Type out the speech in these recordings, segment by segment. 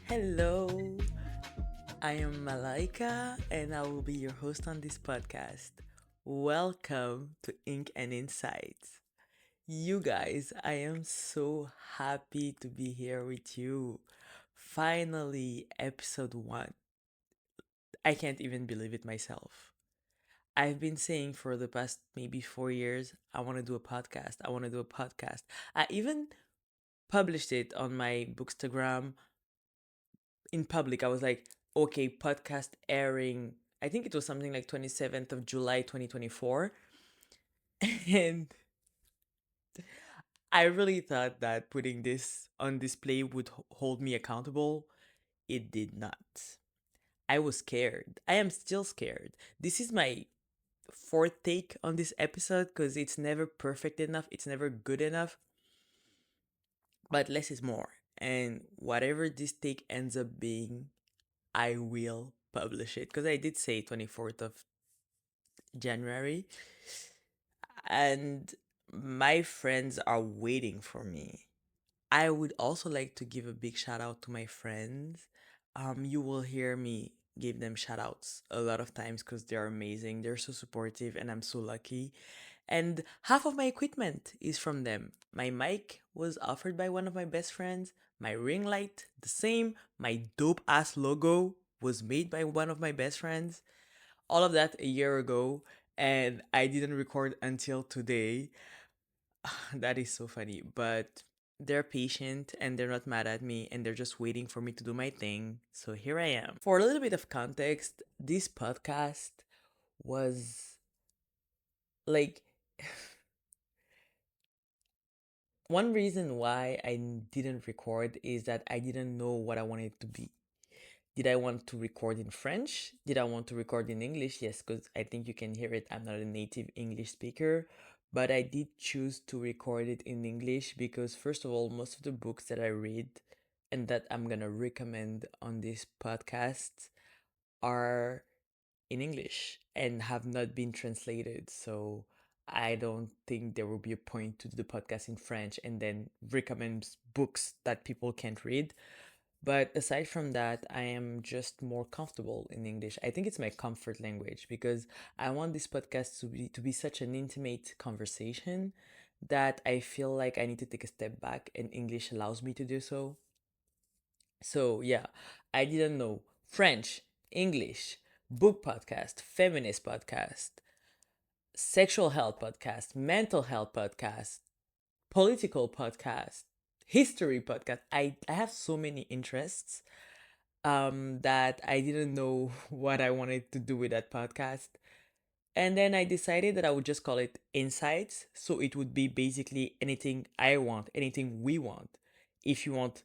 Hello, I am Malaika and I will be your host on this podcast. Welcome to Ink and Insights. You guys, I am so happy to be here with you. Finally, episode 1. I can't even believe it myself. I've been saying for the past maybe 4 years, I want to do a podcast. I want to do a podcast. I even published it on my Bookstagram in public. I was like, okay, podcast airing. I think it was something like 27th of July 2024. And I really thought that putting this on display would hold me accountable. It did not. I was scared. I am still scared. This is my fourth take on this episode because it's never perfect enough, it's never good enough, but less is more. And whatever this take ends up being, I will publish it because I did say 24th of January, and my friends are waiting for me. I would also like to give a big shout out to my friends. You will hear me give them shout outs a lot of times because they're amazing. They're so supportive, and I'm so lucky. And half of my equipment is from them. My mic was offered by one of my best friends. My ring light, the same. My dope ass logo was made by one of my best friends. All of that a year ago, and I didn't record until today. That is so funny, but they're patient and they're not mad at me and they're just waiting for me to do my thing. So here I am. For a little bit of context, this podcast was like one reason why I didn't record is that I didn't know what I wanted it to be. Did I want to record in French? Did I want to record in English? Yes, because I think you can hear it. I'm not a native English speaker, but I did choose to record it in English because, first of all, most of the books that I read and that I'm gonna recommend on this podcast are in English and have not been translated. So I don't think there will be a point to do the podcast in French and then recommend books that people can't read. But aside from that, I am just more comfortable in English. I think it's my comfort language because I want this podcast to be such an intimate conversation that I feel like I need to take a step back and English allows me to do so. So, yeah, I didn't know French, English, book podcast, feminist podcast, sexual health podcast, mental health podcast, political podcast, history podcast. I have so many interests that I didn't know what I wanted to do with that podcast. And then I decided that I would just call it Insights. So it would be basically anything I want, anything we want. If you want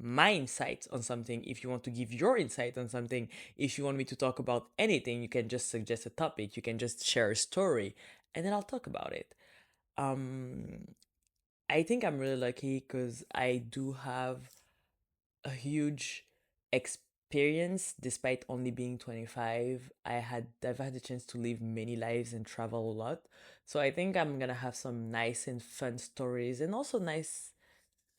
my insights on something, if you want to give your insight on something, if you want me to talk about anything, you can just suggest a topic, you can just share a story, and then I'll talk about it. Um, I think I'm really lucky because I do have a huge experience despite only being 25. I've had the chance to live many lives and travel a lot. So I think I'm gonna have some nice and fun stories and also nice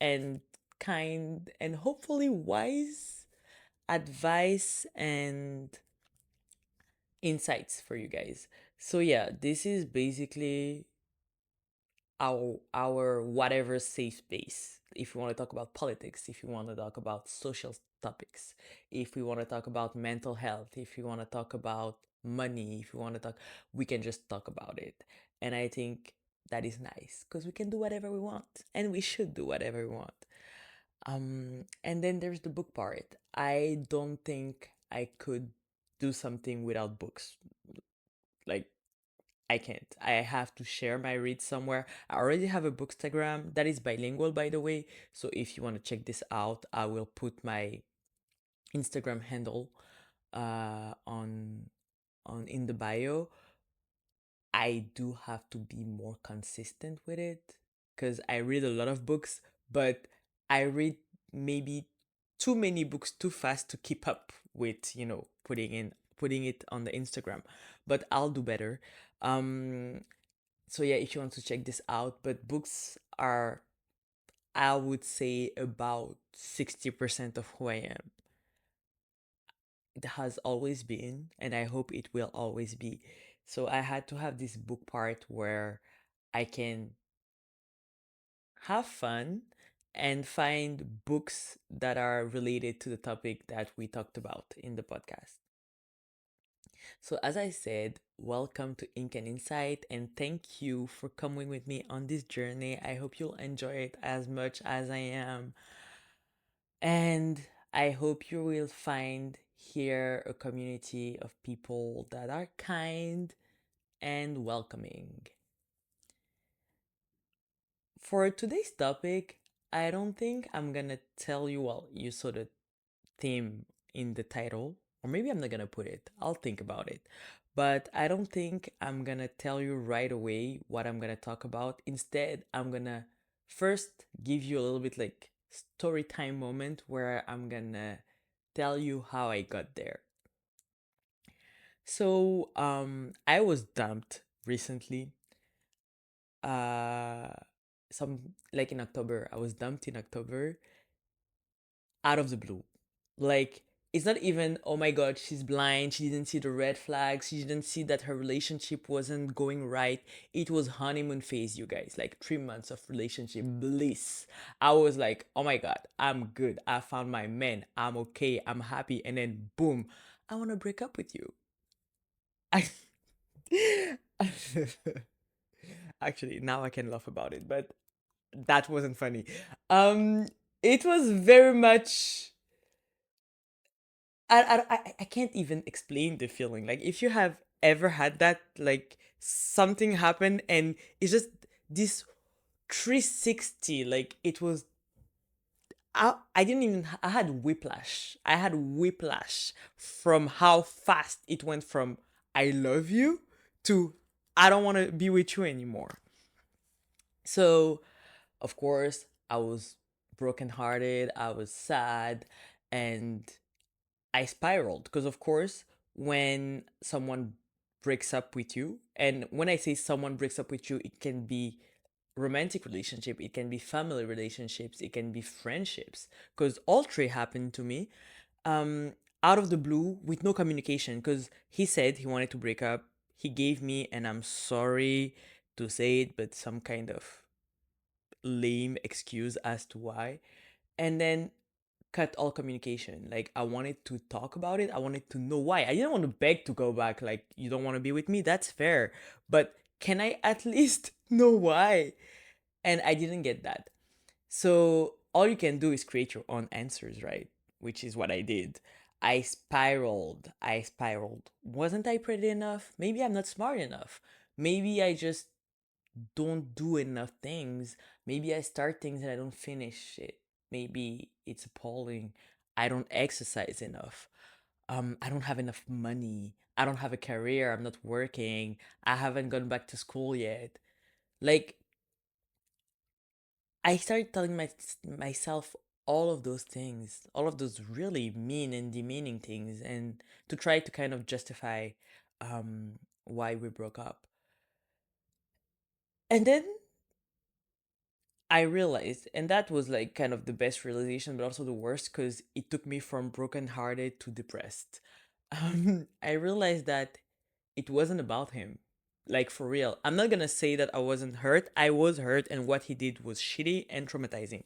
and kind and hopefully wise advice and insights for you guys. So yeah, this is basically our whatever safe space. If you want to talk about politics, if you want to talk about social topics, if we want to talk about mental health, if you want to talk about money, if you want to talk, we can just talk about it. And I think that is nice because we can do whatever we want and we should do whatever we want. And then there's the book part. I don't think I could do something without books. Like I can't. I have to share my reads somewhere. I already have a bookstagram that is bilingual, by the way. So if you want to check this out, I will put my Instagram handle on in the bio. I do have to be more consistent with it because I read a lot of books, but I read maybe too many books too fast to keep up with, putting it on the Instagram. But I'll do better. Um, so yeah, if you want to check this out, but books are, I would say, about 60% of who I am. it has always been, and I hope it will always be. So I had to have this book part where I can have fun and find books that are related to the topic that we talked about in the podcast. So, as I said, welcome to Ink and Insight, and thank you for coming with me on this journey. I hope you'll enjoy it as much as I am. And I hope you will find here a community of people that are kind and welcoming. For today's topic, I don't think I'm gonna tell you, well, you saw the theme in the title, or maybe I'm not gonna put it. I'll think about it. But I don't think I'm gonna tell you right away what I'm gonna talk about. Instead, I'm gonna first give you a little bit like story time moment where I'm gonna tell you how I got there. So, I was dumped recently. Uh, some like in October. I was dumped in October out of the blue. Like, it's not even, oh my God, she's blind. She didn't see the red flags. She didn't see that her relationship wasn't going right. It was honeymoon phase, you guys. Like 3 months of relationship bliss. I was like, oh my God, I'm good. I found my man. I'm okay. I'm happy. And then boom, I want to break up with you. I Actually, now I can laugh about it, but that wasn't funny. Um, it was very much I can't even explain the feeling. Like if you have ever had that, like something happened and it's just this 360, like it was I didn't even I had whiplash. I had whiplash from how fast it went from I love you to I don't want to be with you anymore. So, of course, I was brokenhearted, I was sad, and I spiraled because, of course, when someone breaks up with you, and when I say someone breaks up with you, it can be romantic relationship, it can be family relationships, it can be friendships, because all three happened to me um, out of the blue with no communication. Because he said he wanted to break up, he gave me, and I'm sorry to say it, but some kind of lame excuse as to why, and then cut all communication. Like I wanted to talk about it. I wanted to know why. I didn't want to beg to go back. Like you don't want to be with me. That's fair. But can I at least know why? And I didn't get that. So all you can do is create your own answers, right? Which is what I did. I spiraled. I spiraled. Wasn't I pretty enough? Maybe I'm not smart enough. Maybe I just don't do enough things. Maybe I start things and I don't finish it. Maybe it's appalling. I don't exercise enough. I don't have enough money. I don't have a career. I'm not working. I haven't gone back to school yet. Like I started telling myself all of those things, all of those really mean and demeaning things, and to try to kind of justify why we broke up. And then I realized, and that was like kind of the best realization, but also the worst because it took me from brokenhearted to depressed. I realized that it wasn't about him. Like for real. I'm not gonna say that I wasn't hurt. I was hurt, and what he did was shitty and traumatizing.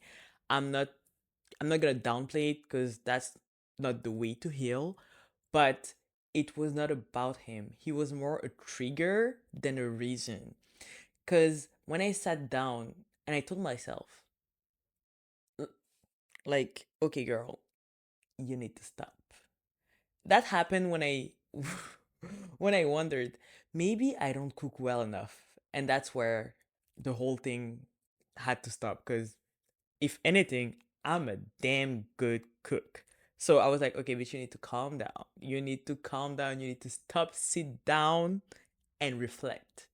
I'm not. I'm not gonna downplay it because that's not the way to heal. But it was not about him. He was more a trigger than a reason. Because when I sat down and I told myself, like, okay, girl, you need to stop. That happened when I when I wondered maybe I don't cook well enough, and that's where the whole thing had to stop. Because if anything, I'm a damn good cook. So I was like, okay, but you need to calm down. You need to calm down. You need to stop, sit down, and reflect.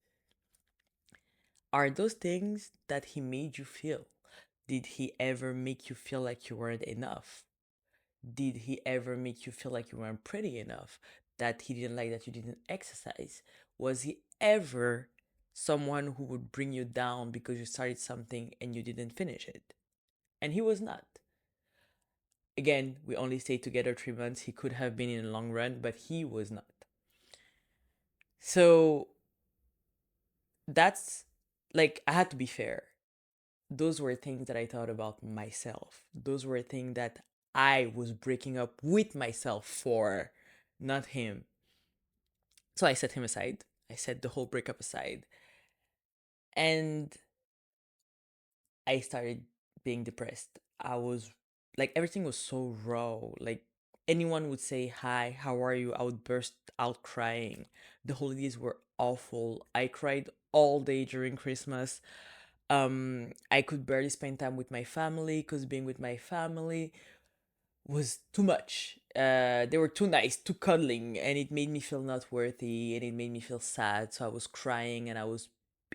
Are those things that he made you feel? Did he ever make you feel like you weren't enough? Did he ever make you feel like you weren't pretty enough? That he didn't like that you didn't exercise? Was he ever someone who would bring you down because you started something and you didn't finish it? And he was not. Again, we only stayed together 3 months. He could have been in the long run, but he was not. So that's like, I had to be fair. Those were things that I thought about myself. Those were things that I was breaking up with myself for, not him. So I set him aside. I set the whole breakup aside. And I started being depressed. I was like, everything was so raw. Like, anyone would say, "Hi, how are you?" I would burst out crying. The holidays were awful. I cried all day during Christmas. I could barely spend time with my family because being with my family was too much. They were too nice, too cuddling, and it made me feel not worthy, and it made me feel sad. So I was crying and I was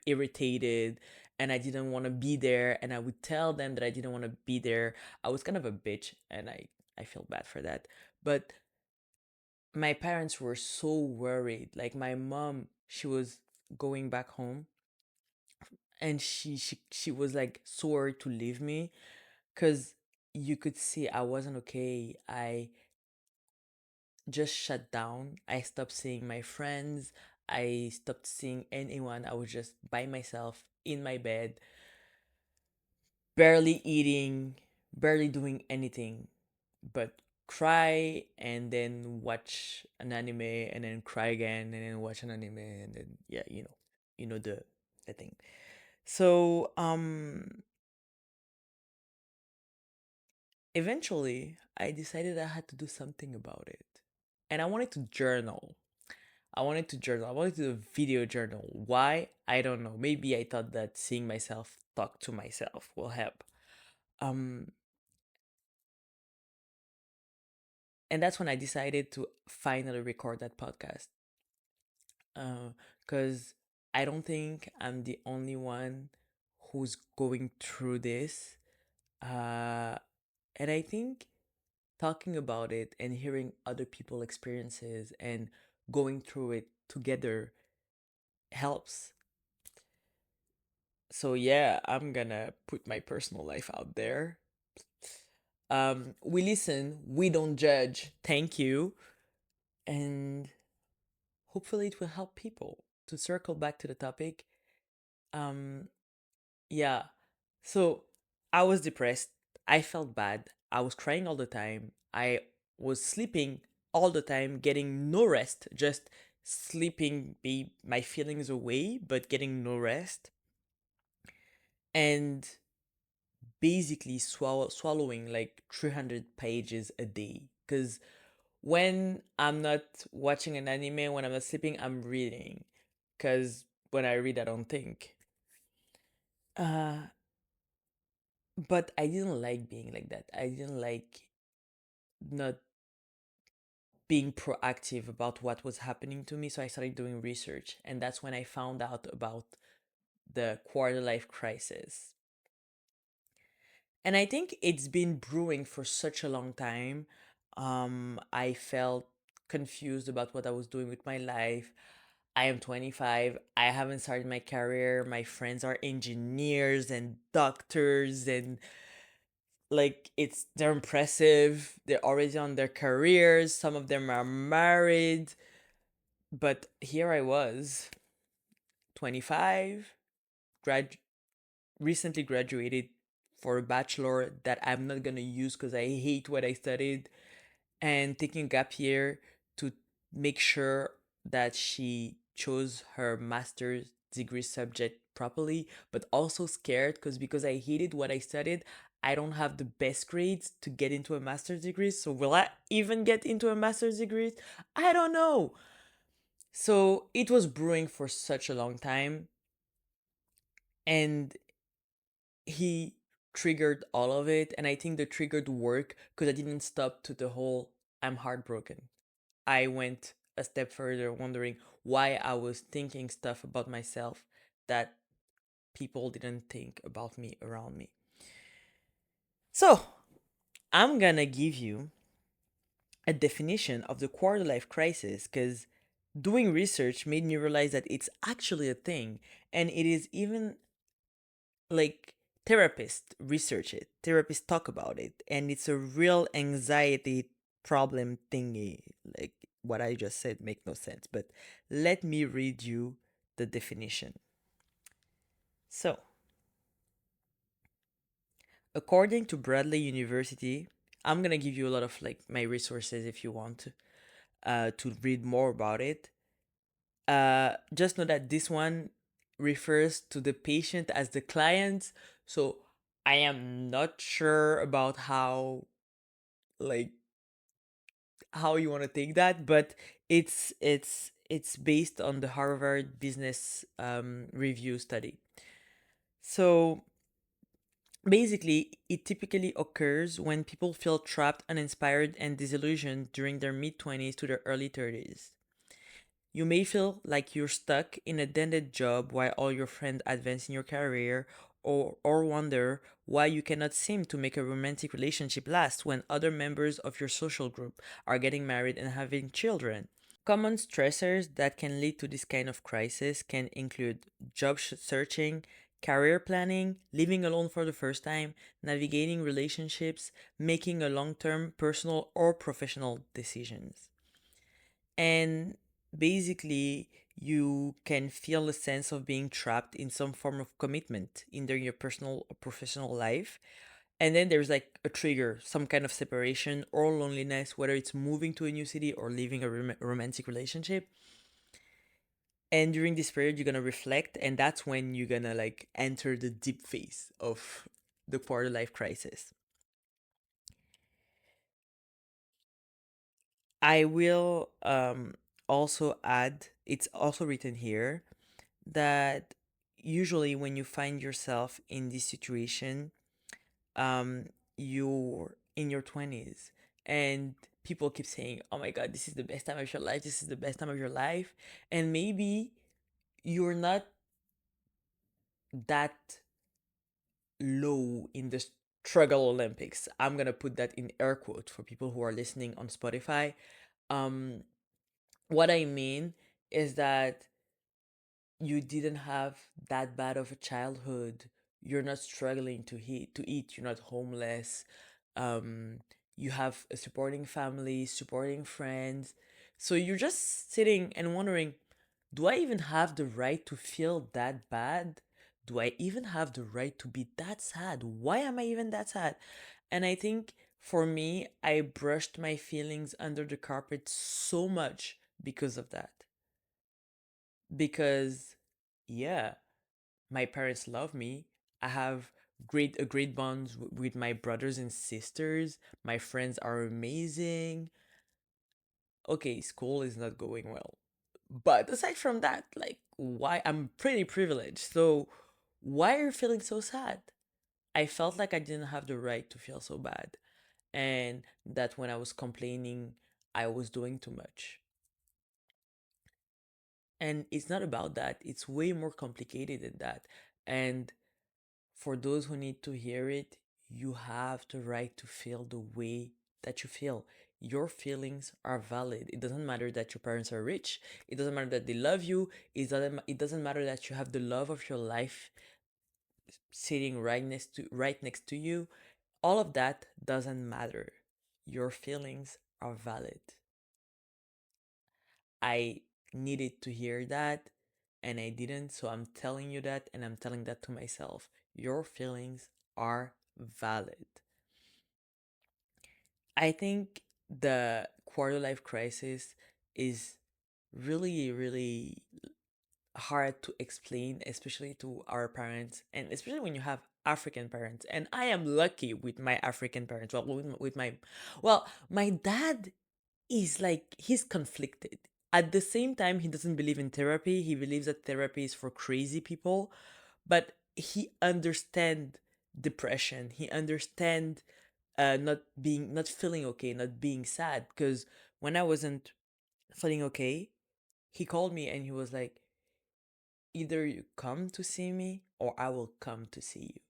irritated, and I didn't want to be there. And I would tell them that I didn't want to be there. I was kind of a bitch, and I feel bad for that. But my parents were so worried. Like, my mom, she was going back home, and she was like so worried to leave me, because you could see I wasn't okay. I just shut down. I stopped seeing my friends. I stopped seeing anyone. I was just by myself in my bed, barely eating, barely doing anything but cry and then watch an anime and then cry again and then watch an anime and then, yeah, the thing. So eventually I decided I had to do something about it. And I wanted to journal. I wanted to journal. I wanted to do a video journal. Why? I don't know. Maybe I thought that seeing myself talk to myself will help. Um, and that's when I decided to finally record that podcast. Because I don't think I'm the only one who's going through this. Uh, and I think talking about it and hearing other people's experiences and going through it together helps. So yeah, I'm gonna put my personal life out there. We listen, we don't judge. Thank you. And hopefully it will help people. To circle back to the topic, um, yeah. So I was depressed. I felt bad. I was crying all the time. I was sleeping all the time, getting no rest, just sleeping be my feelings away, but getting no rest. And basically swallowing like 300 pages a day, because when I'm not watching an anime, when I'm not sleeping, I'm reading, because when I read I don't think. uh but I didn't like being like that. I didn't like not being proactive about what was happening to me, so I started doing research, and that's when I found out about the quarter life crisis. And I think it's been brewing for such a long time. I felt confused about what I was doing with my life. I am 25. I haven't started my career. My friends are engineers and doctors, and like, they're impressive. They're already on their careers. Some of them are married. But here I was, 25, grad recently graduated for a bachelor that I'm not gonna use because I hate what I studied, and taking a gap year to make sure that she chose her master's degree subject properly, but also scared because I hated what I studied. I don't have the best grades to get into a master's degree. So will I even get into a master's degree? I don't know. So it was brewing for such a long time, and he triggered all of it. And I think the triggered work because I didn't stop to the whole "I'm heartbroken." I went a step further, wondering why I was thinking stuff about myself that people didn't think about me around me. So I'm gonna give you a definition of the quarter life crisis, because doing research made me realize that it's actually a thing, and it is even like therapists research it, therapists talk about it, and it's a real anxiety problem thingy. Like what I just said make no sense, but let me read you the definition. So, according to Bradley University, I'm gonna give you a lot of like my resources if you want to read more about it. Just know that this one refers to the patient as the client. So I am not sure about like how you want to take that, but it's based on the Harvard Business Review study. So basically, it typically occurs when people feel trapped, uninspired, and disillusioned during their mid 20s to their early 30s. You may feel like you're stuck in a dead-end job while all your friends advance in your career, or wonder why you cannot seem to make a romantic relationship last when other members of your social group are getting married and having children. Common stressors that can lead to this kind of crisis can include job searching, career planning, living alone for the first time, navigating relationships, making a long term personal or professional decisions. And basically, you can feel a sense of being trapped in some form of commitment, either in your personal or professional life. And then there's like a trigger, some kind of separation or loneliness, whether it's moving to a new city or leaving a romantic relationship. And during this period, you're gonna reflect, and that's when you're gonna like enter the deep phase of the quarter life crisis. I will also add, it's also written here that usually when you find yourself in this situation, um, you're in your 20s and people keep saying, oh my God, this is the best time of your life. This is the best time of your life. And maybe you're not that low in the struggle Olympics. I'm going to put that in air quote for people who are listening on Spotify. Um, what I mean is that you didn't have that bad of a childhood. You're not struggling to eat. You're not homeless. Um, you have a supporting family, supporting friends. So you're just sitting and wondering, do I even have the right to feel that bad? Do I even have the right to be that sad? Why am I even that sad? And I think for me, I brushed my feelings under the carpet so much because of that. Because yeah, my parents love me. I have great bonds with my brothers and sisters. My friends are amazing. Okay, school is not going well. But aside from that, like why I'm pretty privileged. So why are you feeling so sad? I felt like I didn't have the right to feel so bad. And that when I was complaining, I was doing too much. And it's not about that. It's way more complicated than that. And for those who need to hear it, you have the right to feel the way that you feel. Your feelings are valid. It doesn't matter that your parents are rich. It doesn't matter that they love you. It doesn't matter that you have the love of your life sitting right next to you. All of that doesn't matter. Your feelings are valid. I needed to hear that and I didn't, so I'm telling you that and I'm telling that to myself. Your feelings are valid. I think the quarter life crisis is really, really hard to explain, especially to our parents, and especially when you have African parents. And I am lucky with my African parents. Well, my dad is like, he's conflicted. At the same time, he doesn't believe in therapy. He believes that therapy is for crazy people, but he understand depression. He understand not feeling okay, not being sad. Because when I wasn't feeling okay, he called me and he was like, either you come to see me or I will come to see you.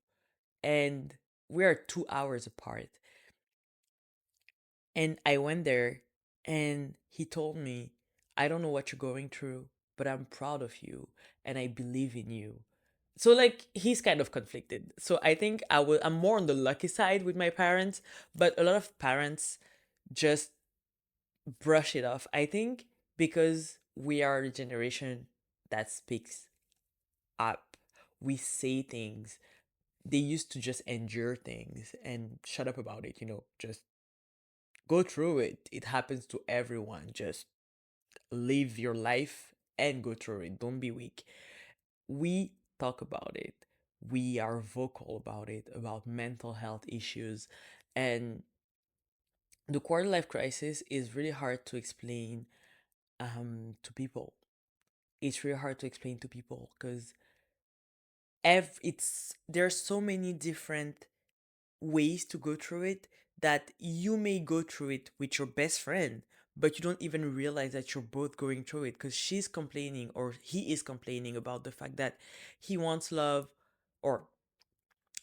And we are 2 hours apart. And I went there and he told me, I don't know what you're going through, but I'm proud of you and I believe in you. So like he's kind of conflicted. So I think I'm more on the lucky side with my parents, but a lot of parents just brush it off. I think because we are the generation that speaks up. We say things. They used to just endure things and shut up about it, just go through it. It happens to everyone. Just live your life and go through it. Don't be weak. We talk about it. We are vocal about it, about mental health issues. And the quarter life crisis is really hard to explain to people. It's really hard to explain to people because there's so many different ways to go through it that you may go through it with your best friend, but you don't even realize that you're both going through it because she's complaining or he is complaining about the fact that he wants love, or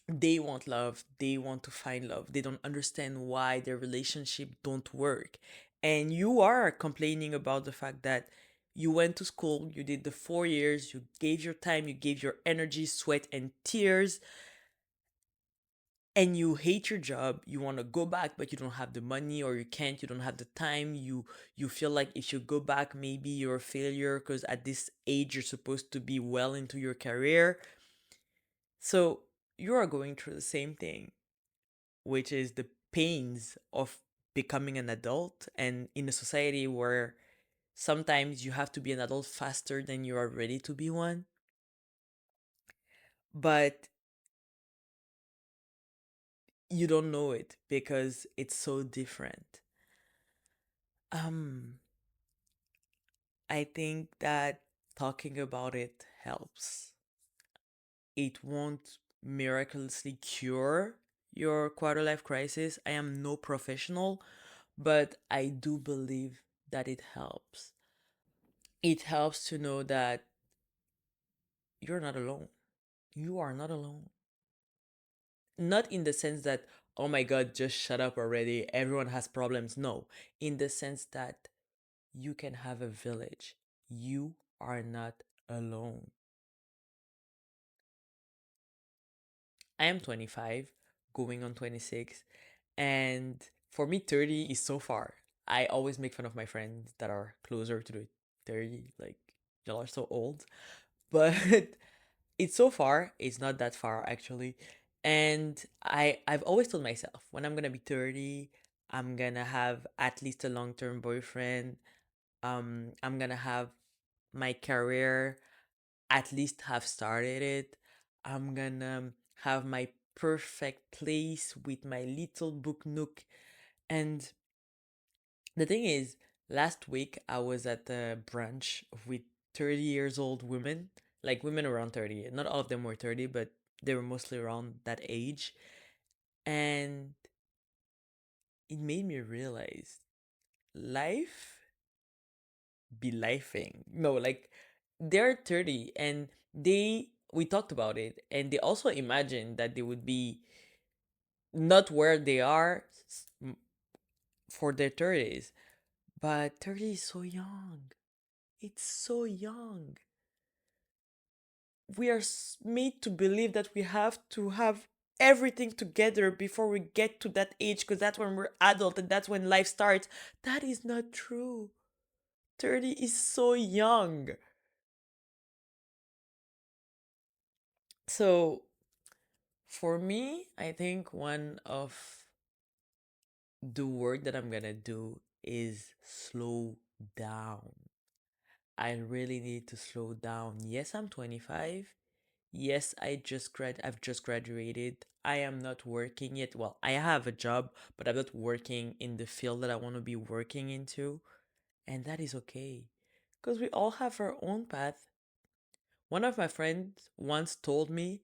they want love, they want to find love, they don't understand why their relationship don't work. And you are complaining about the fact that you went to school, you did the 4 years, you gave your time, you gave your energy, sweat and tears, and you hate your job, you want to go back but you don't have the money, or you can't, you don't have the time, you feel like if you go back maybe you're a failure because at this age you're supposed to be well into your career. So you are going through the same thing, which is the pains of becoming an adult, and in a society where sometimes you have to be an adult faster than you are ready to be one. But you don't know it because it's so different. um I think that talking about it helps. It won't miraculously cure your quarter life crisis. I am no professional, but I do believe that it helps. It helps to know that you're not alone. You are not alone. Not in the sense that, oh my God, just shut up already. Everyone has problems. No, in the sense that you can have a village. You are not alone. I am 25, going on 26, and for me, 30 is so far. I always make fun of my friends that are closer to the 30, like, y'all are so old. But it's so far, it's not that far actually. And I've always told myself when I'm gonna be 30, I'm gonna have at least a long-term boyfriend. I'm gonna have my career, at least have started it. I'm gonna have my perfect place with my little book nook. And the thing is, last week I was at a brunch with 30 years old women, like women around 30. Not all of them were 30, but they were mostly around that age. And it made me realize life be lifing. No, like they're 30 and we talked about it, and they also imagined that they would be not where they are for their 30s. But 30 is so young. It's so young. We are made to believe that we have to have everything together before we get to that age because that's when we're adult and that's when life starts. That is not true. 30 is so young. So for me, I think one of the work that I'm gonna do is slow down. I really need to slow down. Yes, I'm 25. Yes, I've just graduated. I am not working yet. Well, I have a job, but I'm not working in the field that I want to be working into, and that is okay. Because we all have our own path. One of my friends once told me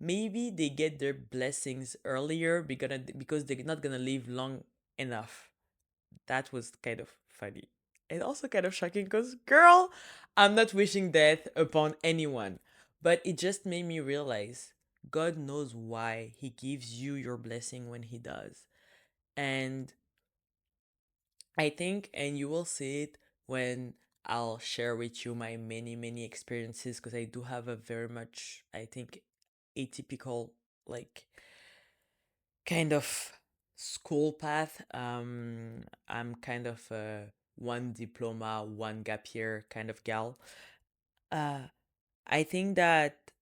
maybe they get their blessings earlier because they're not gonna live long enough. That was kind of funny. And also kind of shocking because, girl, I'm not wishing death upon anyone. But it just made me realize God knows why He gives you your blessing when He does. And I think, and you will see it when I'll share with you my many, many experiences because I do have a very much, I think, atypical, like, kind of school path. I'm kind of a one diploma, one gap year kind of gal. Uh, I think that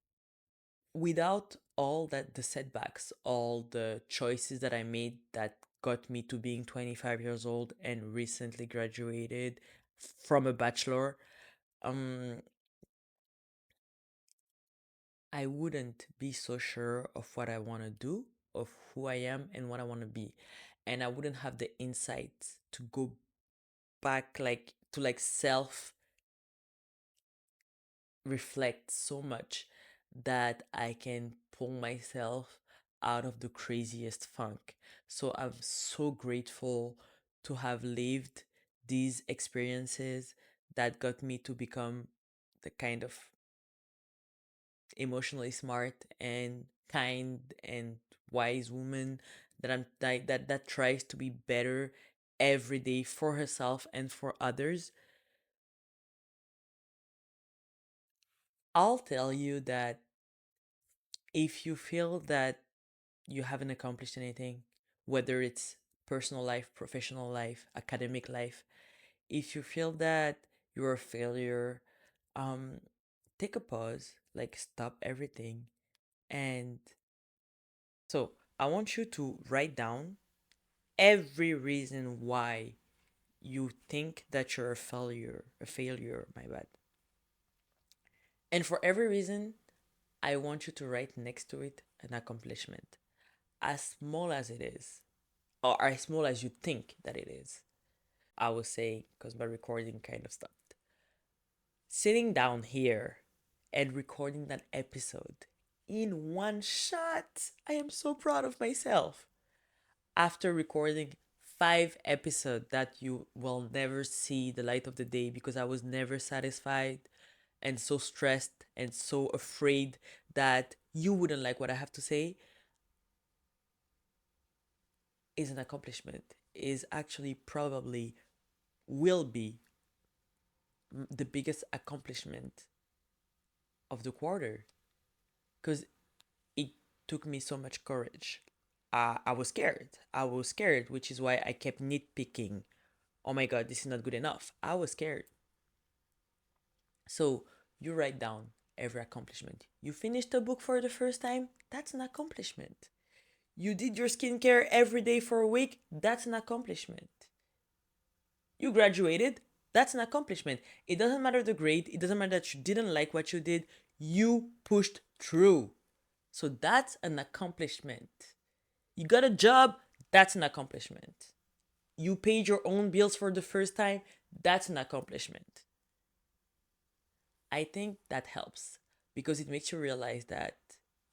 without all that the setbacks, all the choices that I made that got me to being 25 years old and recently graduated from a bachelor, um, I wouldn't be so sure of what I want to do, of who I am and what I want to be. And I wouldn't have the insight to go back like to like self reflect so much that I can pull myself out of the craziest funk. So I'm so grateful to have lived these experiences that got me to become the kind of emotionally smart and kind and wise woman that tries to be better every day for herself and for others. I'll tell you that if you feel that you haven't accomplished anything, whether it's personal life, professional life, academic life, if you feel that you're a failure, um, take a pause, like stop everything. And so I want you to write down every reason why you think that you're a failure, my bad. And for every reason, I want you to write next to it an accomplishment, as small as it is, or as small as you think that it is. I will say, because my recording kind of stopped. Sitting down here and recording that episode in one shot, I am so proud of myself. After recording 5 episodes that you will never see the light of the day because I was never satisfied and so stressed and so afraid that you wouldn't like what I have to say, is an accomplishment, is actually probably will be the biggest accomplishment of the quarter because it took me so much courage. I was scared. I was scared, which is why I kept nitpicking. Oh my God, this is not good enough. I was scared. So you write down every accomplishment. You finished a book for the first time, that's an accomplishment. You did your skincare every day for a week, that's an accomplishment. You graduated, that's an accomplishment. It doesn't matter the grade, it doesn't matter that you didn't like what you did, you pushed through. So that's an accomplishment. You got a job, that's an accomplishment. You paid your own bills for the first time, that's an accomplishment. I think that helps because it makes you realize that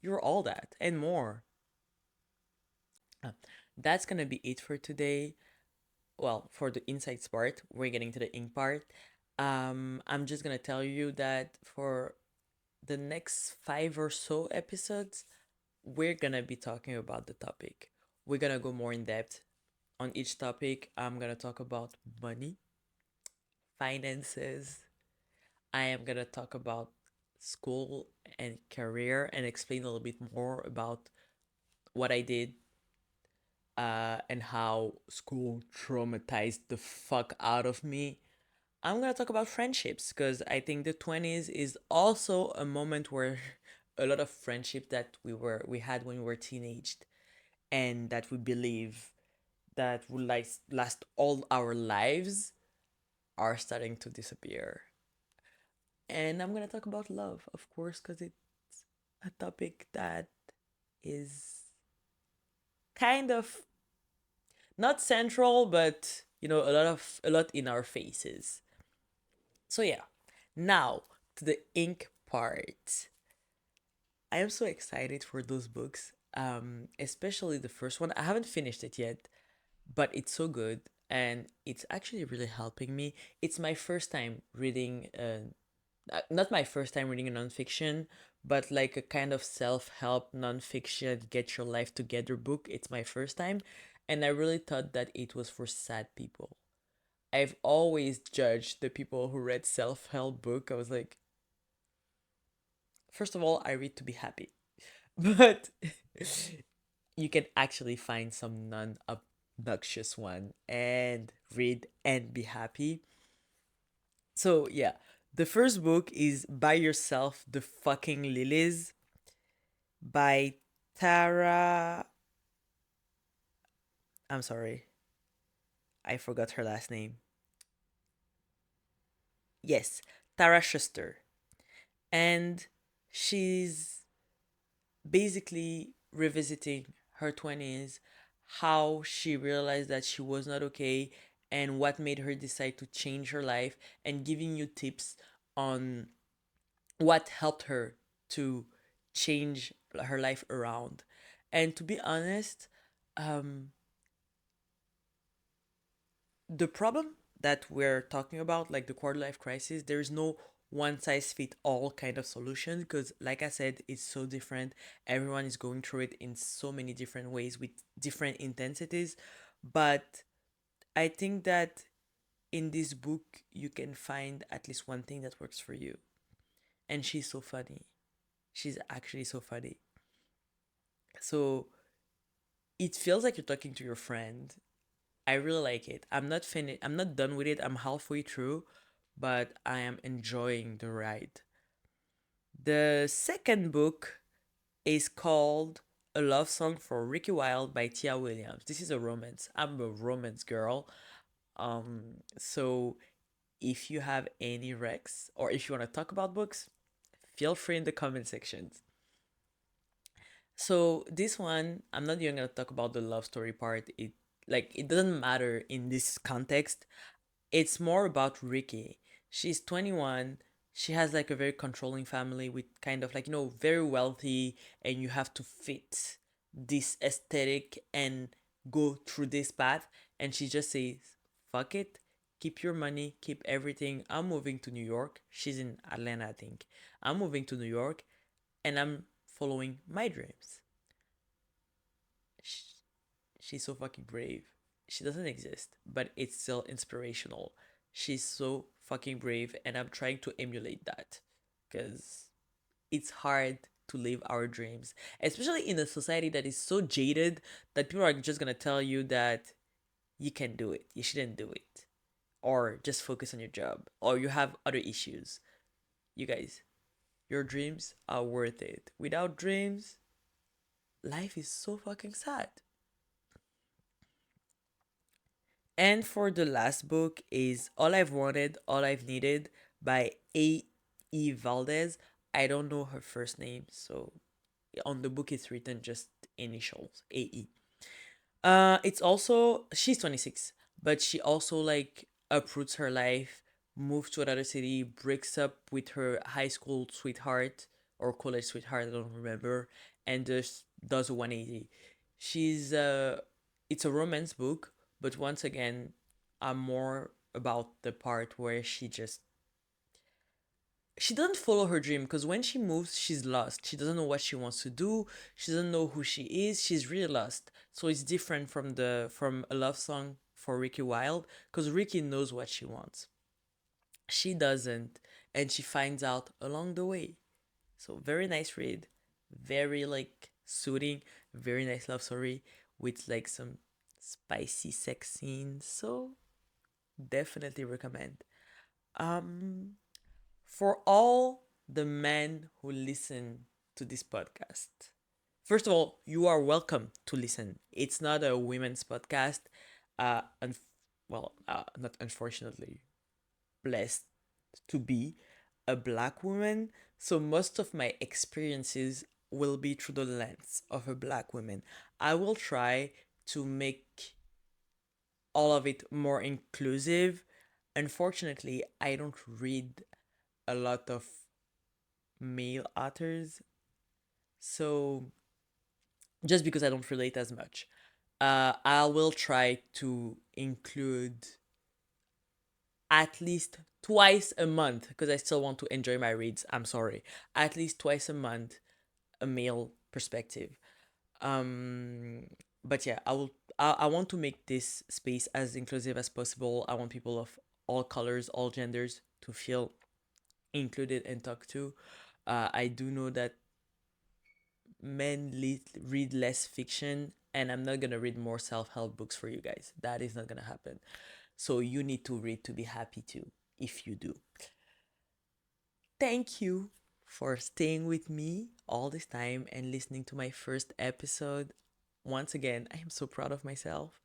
you're all that and more. Uh, That's gonna be it for today. Well, for the insights part, we're getting to the ink part. I'm just gonna tell you that for the next 5 or so episodes, we're gonna be talking about the topic. We're gonna go more in depth on each topic. I'm gonna talk about money, finances. I am gonna talk about school and career and explain a little bit more about what I did and how school traumatized the fuck out of me. I'm gonna talk about friendships because I think the 20s is also a moment where a lot of friendship that we had when we were teenaged and that we believe that will last all our lives are starting to disappear. And I'm gonna talk about love, of course, because it's a topic that is kind of not central, but a lot in our faces. So yeah, now to the ink part. I am so excited for those books, especially the first one. I haven't finished it yet, but it's so good and it's actually really helping me. It's my first time reading, not my first time reading a nonfiction, but like a kind of self help nonfiction, get your life together book. It's my first time, and I really thought that it was for sad people. I've always judged the people who read self-help book. I was like, first of all, I read to be happy. But you can actually find some non-obnoxious one and read and be happy. So yeah, the first book is Buy Yourself the Fucking Lilies by Tara. I'm sorry, I forgot her last name. Yes, Tara Schuster. And she's basically revisiting her 20s, how she realized that she was not okay, and what made her decide to change her life, and giving you tips on what helped her to change her life around. And to be honest, um, the problem that we're talking about, like the quarter life crisis, there's no one size fit all kind of solution because, like I said, it's so different. Everyone is going through it in so many different ways with different intensities. But I think that in this book, you can find at least one thing that works for you. And she's so funny. She's actually so funny. So it feels like you're talking to your friend. I really like it. I'm not done with it. I'm halfway through, but I am enjoying the ride. The second book is called A Love Song for Ricky Wilde by Tia Williams. This is a romance. I'm a romance girl. So if you have any recs or if you want to talk about books, feel free in the comment sections. So this one, I'm not even gonna talk about the love story part. It doesn't matter in this context. It's more about Ricki. She's 21. She has like a very controlling family with kind of like, very wealthy, and you have to fit this aesthetic and go through this path. And she just says, fuck it, keep your money, keep everything. I'm moving to New York. She's in Atlanta, I think. I'm moving to New York and I'm following my dreams. Sh- She's so fucking brave. She doesn't exist, but it's still inspirational. She's so fucking brave, and I'm trying to emulate that because it's hard to live our dreams, especially in a society that is so jaded that people are just gonna tell you that you can do it, you shouldn't do it, or just focus on your job, or you have other issues. You guys, your dreams are worth it. Without dreams, life is so fucking sad. And for the last book is All I've Wanted, All I've Needed by A.E. Valdez. I don't know her first name, so on the book it's written just initials, A.E. It's also she's 26, but she also like uproots her life, moves to another city, breaks up with her high school sweetheart or college sweetheart, I don't remember, and just does a 180. She's it's a romance book, but once again, I'm more about the part where she doesn't follow her dream because when she moves, she's lost. She doesn't know what she wants to do. She doesn't know who she is. She's really lost. So it's different from a love song for Ricky Wilde because Ricky knows what she wants. She doesn't, and she finds out along the way. So very nice read, very like soothing, very nice love story with like some spicy sex scenes. So definitely recommend. Um, for all the men who listen to this podcast. First of all, you are welcome to listen. It's not a women's podcast. Un- not unfortunately, blessed to be a black woman. So most of my experiences will be through the lens of a black woman. I will try to make all of it more inclusive. Unfortunately, I don't read a lot of male authors. So just because I don't relate as much, I will try to include at least twice a month because I still want to enjoy my reads. I'm sorry, at least twice a month, a male perspective. Um, but yeah, I want to make this space as inclusive as possible. I want people of all colors, all genders to feel included and talked to. I do know that read less fiction, and I'm not gonna read more self-help books for you guys. That is not gonna happen. So you need to read to be happy too, if you do. Thank you for staying with me all this time and listening to my first episode. Once again, I am so proud of myself,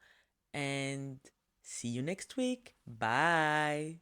and see you next week. Bye.